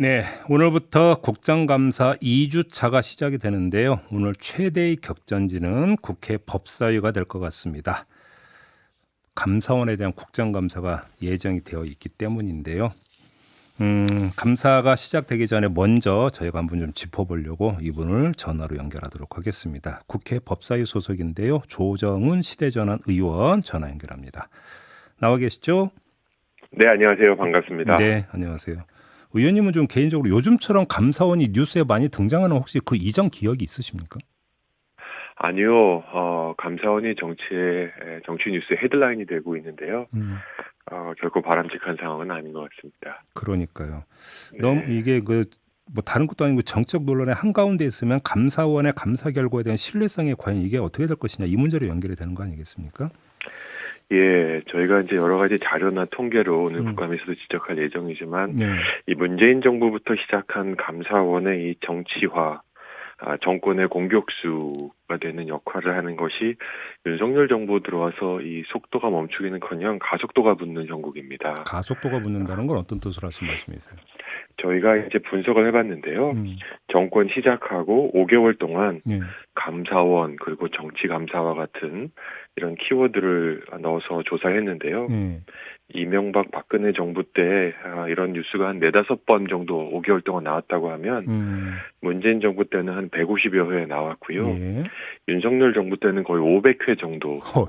네, 오늘부터 국정감사 2주차가 시작이 되는데요. 오늘 최대의 격전지는 국회 법사위가 될 것 같습니다. 감사원에 대한 국정감사가 예정이 되어 있기 때문인데요. 감사가 시작되기 전에 먼저 저희가 한번 좀 짚어보려고 이분을 전화로 연결하도록 하겠습니다. 국회 법사위 소속인데요. 조정훈 시대전환 의원 전화 연결합니다. 나와 계시죠? 네, 안녕하세요. 반갑습니다. 네, 안녕하세요. 의원님은 좀 개인적으로 요즘처럼 감사원이 뉴스에 많이 등장하는 혹시 그 이전 기억이 있으십니까? 아니요, 감사원이 정치 뉴스 헤드라인이 되고 있는데요. 결코 바람직한 상황은 아닌 것 같습니다. 그러니까요. 너무 네. 이게 뭐 다른 것도 아니고 정책 논란의 한가운데 있으면 감사원의 감사 결과에 대한 신뢰성이 과연 이게 어떻게 될 것이냐 이 문제로 연결이 되는 거 아니겠습니까? 예, 저희가 이제 여러 가지 자료나 통계로 오늘 음, 국감에서도 지적할 예정이지만, 네. 이 문재인 정부부터 시작한 감사원의 이 정치화, 정권의 공격수가 되는 역할을 하는 것이 윤석열 정부 들어와서 이 속도가 멈추기는커녕 가속도가 붙는 형국입니다. 가속도가 붙는다는 건 어떤 뜻으로 하신 말씀이세요? 저희가 이제 분석을 해봤는데요. 음, 정권 시작하고 5개월 동안 네. 감사원 그리고 정치감사와 같은 이런 키워드를 넣어서 조사했는데요. 네. 이명박 박근혜 정부 때 이런 뉴스가 한 네다섯 번 정도 5개월 동안 나왔다고 하면 음, 문재인 정부 때는 한 150여 회 나왔고요. 예. 윤석열 정부 때는 거의 500회 정도 어휴,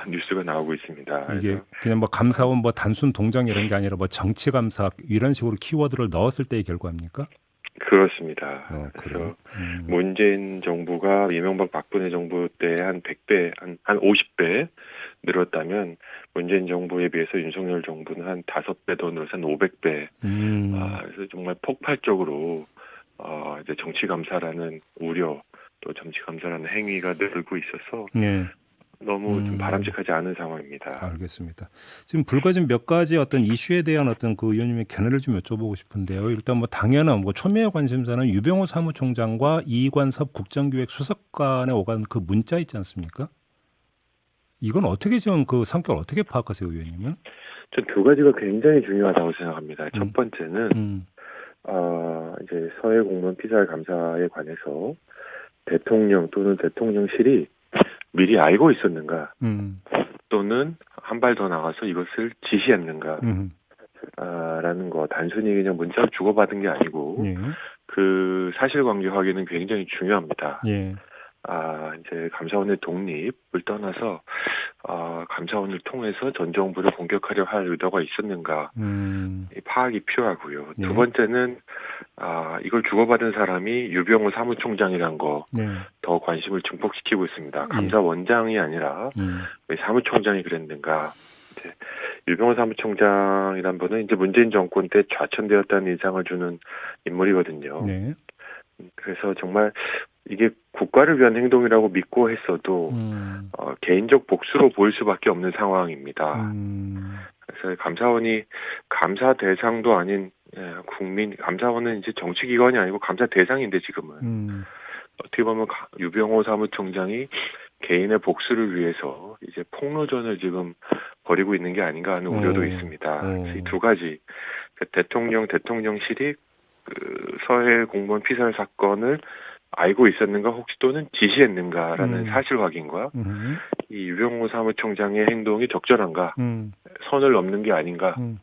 뉴스가 나오고 있습니다. 이게 그래서 그냥 뭐 감사원 뭐 단순 동정 이런 게 아니라 뭐 정치 감사 이런 식으로 키워드를 넣었을 때의 결과입니까? 그렇습니다. 그래요. 그래서 문재인 정부가 이명박 박근혜 정부 때 한 100배, 한 50배 늘었다면 문재인 정부에 비해서 윤석열 정부는 한 5배 더 늘어서 한 500배. 그래서 정말 폭발적으로 이제 정치 감사라는 우려 또 정치 감사라는 행위가 늘고 있어서 네. 너무 좀 음, 바람직하지 않은 상황입니다. 알겠습니다. 지금 불과 지금 몇 가지 어떤 이슈에 대한 어떤 그 의원님의 견해를 좀 여쭤보고 싶은데요. 일단 뭐 당연한 뭐 초미의 관심사는 유병호 사무총장과 이관섭 국정기획 수석관에 오간 그 문자 있지 않습니까? 이건 어떻게 지금 그 성격을 어떻게 파악하세요, 의원님은? 전 두 가지가 굉장히 중요하다고 생각합니다. 첫 음, 번째는 음, 이제 서해 공무원 피살 감사에 관해서 대통령 또는 대통령실이 미리 알고 있었는가 음, 또는 한 발 더 나가서 이것을 지시했는가 음, 라는 거 단순히 그냥 문자를 주고받은 게 아니고 예, 그 사실관계 확인은 굉장히 중요합니다. 예, 이제 감사원의 독립을 떠나서 감사원을 통해서 전 정부를 공격하려 할 의도가 있었는가 이 파악이 필요하고요. 두 예, 번째는 이걸 주고받은 사람이 유병호 사무총장이란 거 네, 더 관심을 증폭시키고 있습니다. 예, 감사원장이 아니라 왜 사무총장이 그랬는가? 이제 유병호 사무총장이란 분은 이제 문재인 정권 때 좌천되었다는 인상을 주는 인물이거든요. 네, 그래서 정말 이게 국가를 위한 행동이라고 믿고 했어도 음, 개인적 복수로 보일 수밖에 없는 상황입니다. 음, 그래서 감사원이 감사 대상도 아닌 국민 감사원은 이제 정치기관이 아니고 감사 대상인데 지금은 음, 어떻게 보면 유병호 사무총장이 개인의 복수를 위해서 이제 폭로전을 지금 벌이고 있는 게 아닌가 하는 우려도 있습니다. 그래서 이 두 가지 대통령실이 그 서해 공무원 피살 사건을 알고 있었는가 혹시 또는 지시했는가라는 음, 사실 확인과 음, 이 유병호 사무총장의 행동이 적절한가 음, 선을 넘는 게 아닌가라는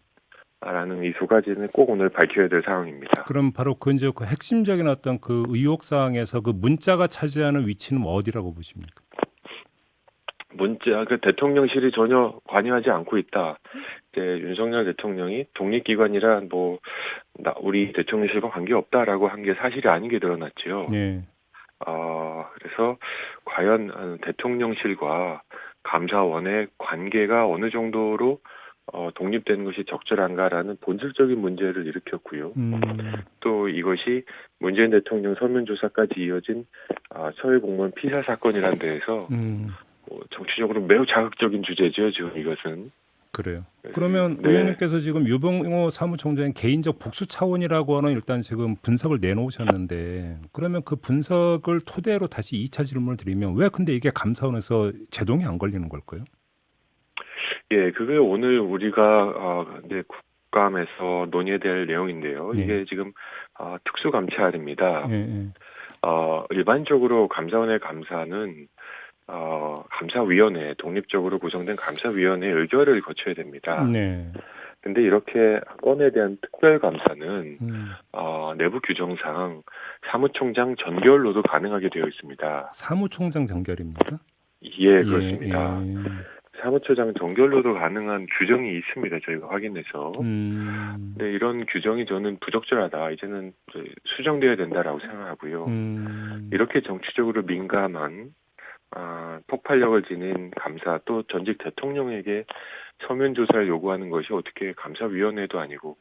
음. 이 두 가지는 꼭 오늘 밝혀야 될 상황입니다. 그럼 바로 그 이제 그 핵심적인 어떤 그 의혹 사항에서 그 문자가 차지하는 위치는 뭐 어디라고 보십니까? 그 대통령실이 전혀 관여하지 않고 있다. 이제 윤석열 대통령이 독립기관이라 우리 대통령실과 관계없다라고 한 게 사실이 아닌 게 드러났지요. 네. 그래서 과연 대통령실과 감사원의 관계가 어느 정도로 독립되는 것이 적절한가라는 본질적인 문제를 일으켰고요. 또 이것이 문재인 대통령 서면조사까지 이어진 서해 공무원 피살 사건이란 데에서 음, 정치적으로 매우 자극적인 주제죠. 지금 이것은. 그래요. 그러면 네. 의원님께서 지금 유병호 사무총장의 개인적 복수 차원이라고 하는 일단 지금 분석을 내놓으셨는데 그러면 그 분석을 토대로 다시 2차 질문을 드리면 왜 근데 이게 감사원에서 제동이 안 걸리는 걸까요? 예, 그게 오늘 우리가 이제 국감에서 논의해야 될 내용인데요. 네. 이게 지금 특수감찰입니다. 예, 예. 일반적으로 감사원의 감사는 감사위원회, 독립적으로 구성된 감사위원회 의결을 거쳐야 됩니다. 네. 근데 이렇게 건에 대한 특별감사는 음. 내부 규정상 사무총장 전결로도 가능하게 되어 있습니다. 사무총장 전결입니까? 예, 그렇습니다. 예. 사무처장 전결로도 가능한 규정이 있습니다. 저희가 확인해서. 근데 이런 규정이 저는 부적절하다. 이제는 이제 수정되어야 된다라고 생각하고요. 이렇게 정치적으로 민감한 폭발력을 지닌 감사 또 전직 대통령에게 서면 조사를 요구하는 것이 어떻게 감사위원회도 아니고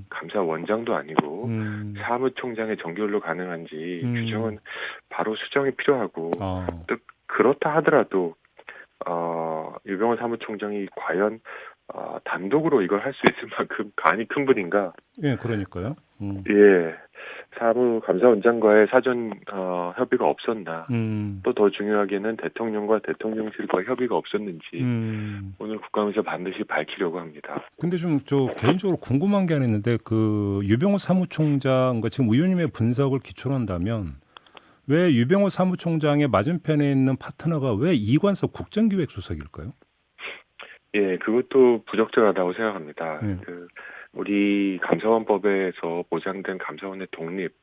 감사원장도 아니고 사무총장의 전결로 가능한지 규정은 바로 수정이 필요하고 또 그렇다 하더라도 유병헌 사무총장이 과연 단독으로 이걸 할 수 있을 만큼 간이 큰 분인가? 예, 그러니까요. 예, 사무감사원장과의 사전 협의가 없었나? 또 더 중요하게는 대통령과 대통령실과 협의가 없었는지 오늘 국감에서 반드시 밝히려고 합니다. 근데 좀 저 개인적으로 궁금한 게 하나 있는데 그 유병호 사무총장 지금 의원님의 분석을 기초로 한다면 왜 유병호 사무총장의 맞은편에 있는 파트너가 왜 이관섭 국정기획수석일까요? 예, 그것도 부적절하다고 생각합니다. 우리 감사원법에서 보장된 감사원의 독립,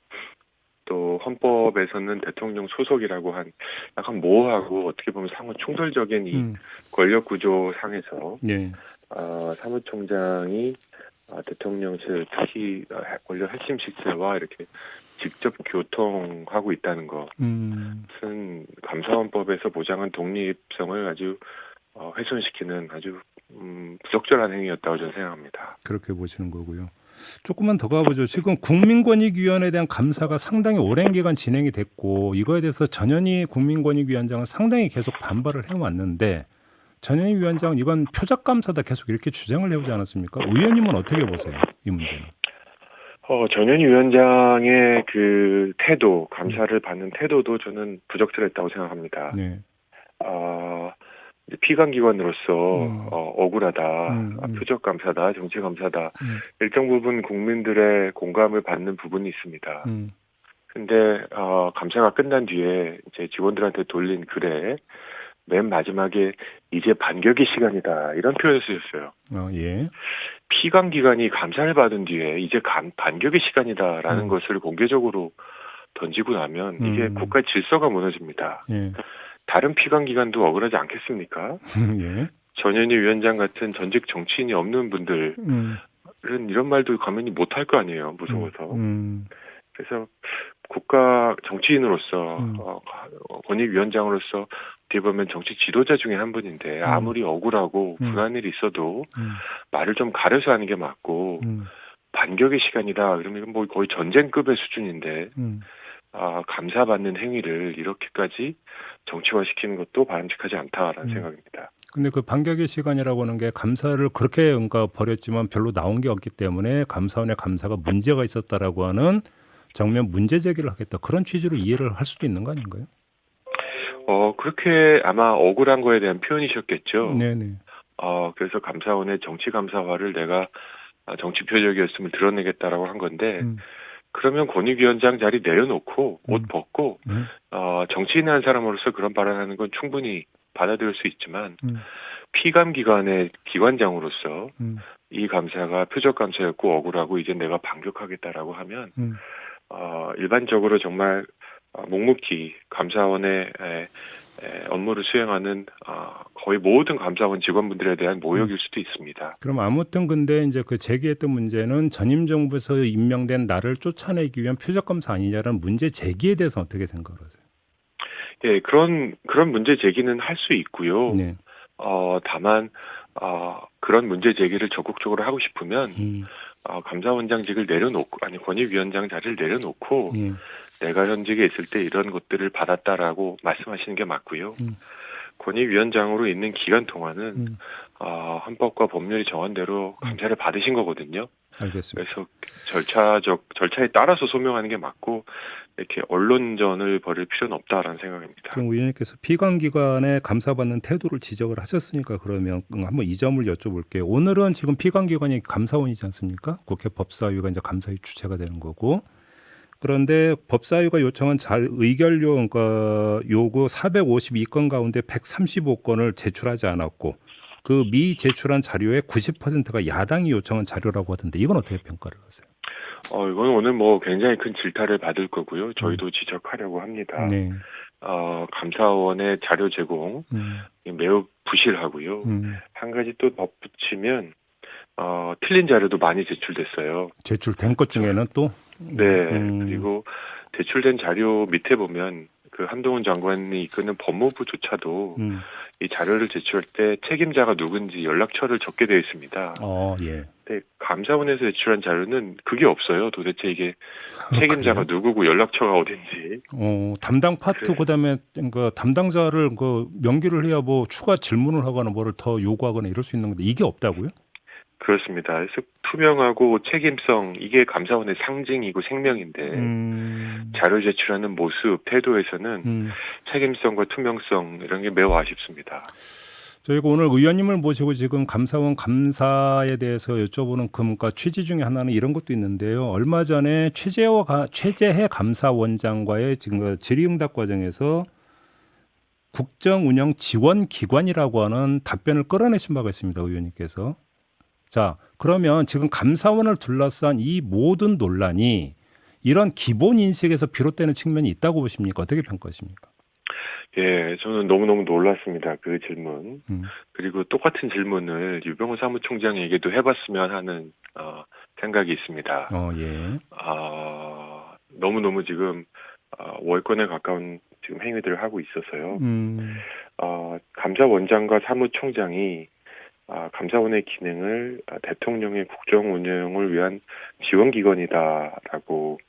또 헌법에서는 대통령 소속이라고 한 약간 모호하고 어떻게 보면 상호 충돌적인 이 권력 구조 상에서 사무총장이 대통령실 특히 권력 핵심 직책과 이렇게 직접 교통하고 있다는 것은 감사원법에서 보장한 독립성을 아주 훼손시키는 아주 부적절한 행위였다고 저는 생각합니다. 그렇게 보시는 거고요. 조금만 더 가보죠. 지금 국민권익위원회에 대한 감사가 상당히 오랜 기간 진행이 됐고 이거에 대해서 전현희 국민권익위원장은 상당히 계속 반발을 해왔는데 전현희 위원장은 이건 표적 감사다 계속 이렇게 주장을 해오지 않았습니까? 의원님은 어떻게 보세요? 이 문제는. 전현희 위원장의 그 태도, 감사를 받는 태도도 저는 부적절했다고 생각합니다. 네. 피감기관으로서 억울하다, 표적 감사다, 정치 감사다, 일정 부분 국민들의 공감을 받는 부분이 있습니다. 근데 감사가 끝난 뒤에 이제 직원들한테 돌린 글에 맨 마지막에 이제 반격의 시간이다 이런 표현을 쓰셨어요. 예. 피감기관이 감사를 받은 뒤에 이제 반격의 시간이다라는 것을 공개적으로 던지고 나면 이게 국가 질서가 무너집니다. 예. 다른 피감기관도 억울하지 않겠습니까? 예. 전현희 위원장 같은 전직 정치인이 없는 분들은 이런 말도 가만히 못할 거 아니에요. 무서워서. 그래서 국가 정치인으로서 권익위원장으로서 어떻게 보면 정치 지도자 중에 한 분인데 아무리 억울하고 불안한 일이 있어도 말을 좀 가려서 하는 게 맞고 반격의 시간이다. 그러면 뭐 거의 전쟁급의 수준인데 감사받는 행위를 이렇게까지 정치화시키는 것도 바람직하지 않다라는 생각입니다. 근데 그 반격의 시간이라고 하는 게 감사를 그렇게 뭔가 벌였지만 별로 나온 게 없기 때문에 감사원의 감사가 문제가 있었다라고 하는 정면 문제 제기를 하겠다. 그런 취지로 이해를 할 수도 있는 거 아닌가요? 그렇게 아마 억울한 거에 대한 표현이셨겠죠. 네네. 그래서 감사원의 정치 감사화를 내가 정치 표적이었음을 드러내겠다라고 한 건데 그러면 권익위원장 자리 내려놓고 옷 벗고 정치인의 한 사람으로서 그런 발언하는 건 충분히 받아들일 수 있지만 피감기관의 기관장으로서 이 감사가 표적 감사였고 억울하고 이제 내가 반격하겠다라고 하면 일반적으로 정말 묵묵히 감사원의 업무를 수행하는 거의 모든 감사원 직원분들에 대한 모욕일 수도 있습니다. 그럼 아무튼 근데 이제 그 제기했던 문제는 전임 정부에서 임명된 나를 쫓아내기 위한 표적 감사 아니냐라는 문제 제기에 대해서 어떻게 생각하세요? 예, 그런 문제 제기는 할 수 있고요. 네. 다만 그런 문제 제기를 적극적으로 하고 싶으면 감사원장직을 내려놓고 권익위원장 자리를 내려놓고 내가 현직에 있을 때 이런 것들을 받았다라고 말씀하시는 게 맞고요. 권익위원장으로 있는 기간 동안은 헌법과 법률이 정한 대로 감사를 받으신 거거든요. 알겠습니다. 그래서 절차에 따라서 소명하는 게 맞고 이렇게 언론전을 벌일 필요는 없다라는 생각입니다. 지금 의원님께서 피감기관의 감사받는 태도를 지적을 하셨으니까 그러면 한번 이 점을 여쭤볼게요. 오늘은 지금 피감기관이 감사원이지 않습니까? 국회 법사위가 이제 감사위 주체가 되는 거고. 그런데 법사위가 요청한 의결 그러니까 요구 452건 가운데 135건을 제출하지 않았고 그 제출한 자료의 90%가 야당이 요청한 자료라고 하던데 이건 어떻게 평가를 하세요? 이건 오늘 뭐 굉장히 큰 질타를 받을 거고요. 저희도 지적하려고 합니다. 네. 감사원의 자료 제공 매우 부실하고요. 한 가지 또 덧붙이면 틀린 자료도 많이 제출됐어요. 제출된 것 중에는 또 네. 그리고 제출된 자료 밑에 보면 그 한동훈 장관이 이끄는 법무부조차도 이 자료를 제출할 때 책임자가 누군지 연락처를 적게 되어 있습니다. 예. 근데 감사원에서 제출한 자료는 그게 없어요. 도대체 이게 책임자가 누구고 연락처가 어딘지. 담당 파트 그다음에 그러니까 담당자를 그 명기를 해야 뭐 추가 질문을 하거나 뭐를 더 요구하거나 이럴 수 있는 건데 이게 없다고요? 그렇습니다. 그래서 투명하고 책임성 이게 감사원의 상징이고 생명인데 자료 제출하는 모습 태도에서는 책임성과 투명성 이런 게 매우 아쉽습니다. 저희가 오늘 의원님을 모시고 지금 감사원 감사에 대해서 여쭤보는 그러니까 취지 중에 하나는 이런 것도 있는데요. 얼마 전에 최재해 감사원장과의 지금 그 질의응답 과정에서 국정운영지원기관이라고 하는 답변을 끌어내신 바가 있습니다. 의원님께서. 자, 그러면 지금 감사원을 둘러싼 이 모든 논란이 이런 기본 인식에서 비롯되는 측면이 있다고 보십니까? 어떻게 평가하십니까? 예, 저는 너무너무 놀랐습니다. 그 질문. 그리고 똑같은 질문을 유병호 사무총장에게도 해봤으면 하는 생각이 있습니다. 예. 너무너무 지금 월권에 가까운 지금 행위들을 하고 있어서요. 감사원장과 사무총장이 감사원의 기능을 대통령의 국정 운영을 위한 지원기관이다라고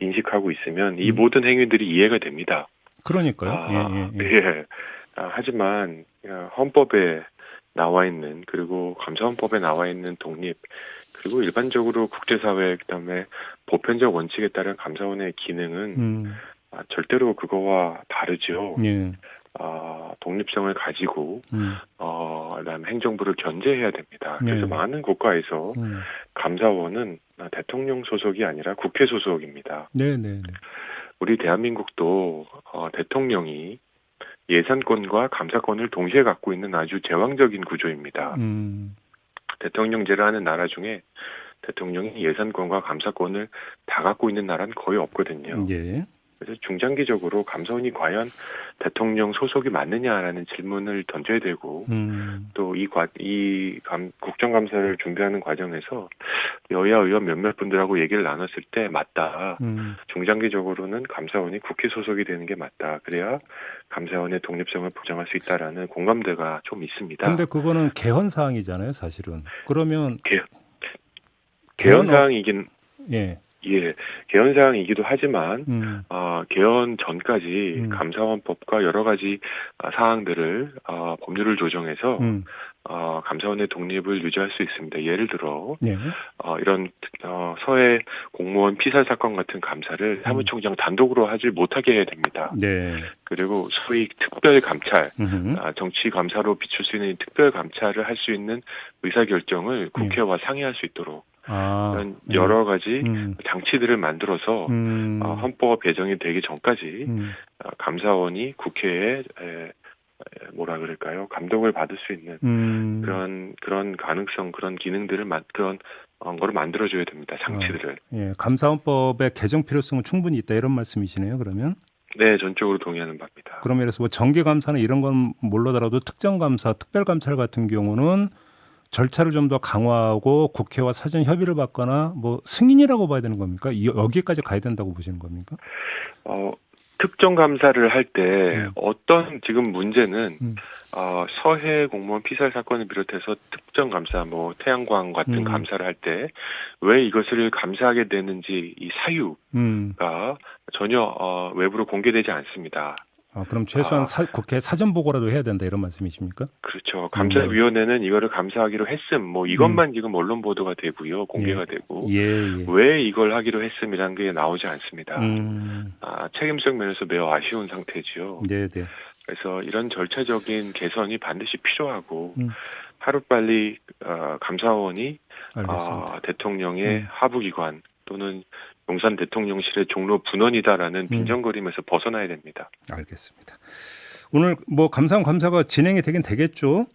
인식하고 있으면 이 모든 행위들이 이해가 됩니다. 그러니까요. 예. 하지만 헌법에 나와 있는 그리고 감사원법에 나와 있는 독립 그리고 일반적으로 국제사회 그다음에 보편적 원칙에 따른 감사원의 기능은 절대로 그거와 다르죠. 예. 독립성을 가지고 그다음에 행정부를 견제해야 됩니다. 그래서 많은 국가에서 감사원은 대통령 소속이 아니라 국회 소속입니다. 네. 우리 대한민국도 대통령이 예산권과 감사권을 동시에 갖고 있는 아주 제왕적인 구조입니다. 대통령제를 하는 나라 중에 대통령이 예산권과 감사권을 다 갖고 있는 나라는 거의 없거든요. 예. 그래서 중장기적으로 감사원이 과연 대통령 소속이 맞느냐라는 질문을 던져야 되고 또 국정감사를 준비하는 과정에서 여야 의원 몇몇 분들하고 얘기를 나눴을 때 맞다. 중장기적으로는 감사원이 국회 소속이 되는 게 맞다. 그래야 감사원의 독립성을 보장할 수 있다라는 공감대가 좀 있습니다. 근데 그거는 개헌 사항이잖아요, 사실은. 그러면 개헌 사항이긴 예. 예, 개헌 사항이기도 하지만 개헌 전까지 감사원법과 여러 가지 사항들을 법률을 조정해서 감사원의 독립을 유지할 수 있습니다. 예를 들어 이런 서해 공무원 피살 사건 같은 감사를 사무총장 단독으로 하지 못하게 해야 됩니다. 네. 그리고 소위 특별 감찰, 정치 감사로 비출 수 있는 특별 감찰을 할 수 있는 의사결정을 국회와 상의할 수 있도록 이런 여러 가지 장치들을 만들어서 헌법 개정이 되기 전까지 감사원이 국회에 뭐라 그럴까요? 감독을 받을 수 있는 그런 가능성, 그런 기능들을 그런 거를 만들어줘야 됩니다. 장치들을. 예, 감사원법의 개정 필요성은 충분히 있다 이런 말씀이시네요. 그러면. 네, 전적으로 동의하는 바입니다. 그러면 그래서 뭐 정기 감사는 이런 건 몰라더라도 특정 감사, 특별 감찰 같은 경우는 절차를 좀 더 강화하고 국회와 사전 협의를 받거나 뭐 승인이라고 봐야 되는 겁니까? 여기까지 가야 된다고 보시는 겁니까? 특정 감사를 할 때 어떤 지금 문제는 서해 공무원 피살 사건을 비롯해서 특정 감사, 뭐 태양광 같은 감사를 할 때 왜 이것을 감사하게 되는지 이 사유가 전혀 외부로 공개되지 않습니다. 그럼 최소한 아, 국회 사전 보고라도 해야 된다 이런 말씀이십니까? 그렇죠. 감사위원회는 이거를 감사하기로 했음. 뭐 이것만 지금 언론 보도가 되고요. 예, 공개가 되고 예, 예. 왜 이걸 하기로 했음이라는 게 나오지 않습니다. 음, 책임성 면에서 매우 아쉬운 상태죠. 네, 네. 그래서 이런 절차적인 개선이 반드시 필요하고 음, 하루빨리 감사원이 알겠습니다. 대통령의 하부기관 또는 용산 대통령실의 종로 분원이다라는 음. 빈정거림에서 벗어나야 됩니다. 알겠습니다. 오늘 뭐 감사가 진행이 되긴 되겠죠?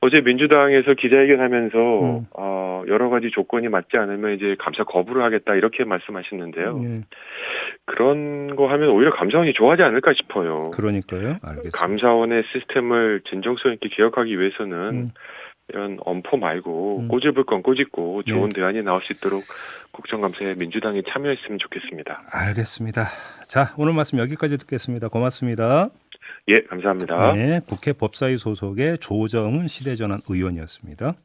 어제 민주당에서 기자회견하면서 음, 여러 가지 조건이 맞지 않으면 이제 감사 거부를 하겠다 이렇게 말씀하셨는데요. 예, 그런 거 하면 오히려 감사원이 좋아하지 않을까 싶어요. 그러니까요. 알겠습니다. 감사원의 시스템을 진정성 있게 기억하기 위해서는 음, 이런 엄포 말고 음. 꼬집을 건 꼬집고 예, 좋은 대안이 나올 수 있도록 국정감사에 민주당이 참여했으면 좋겠습니다. 알겠습니다. 자, 오늘 말씀 여기까지 듣겠습니다. 고맙습니다. 예, 감사합니다. 네, 국회 법사위 소속의 조정은 시대전환 의원이었습니다.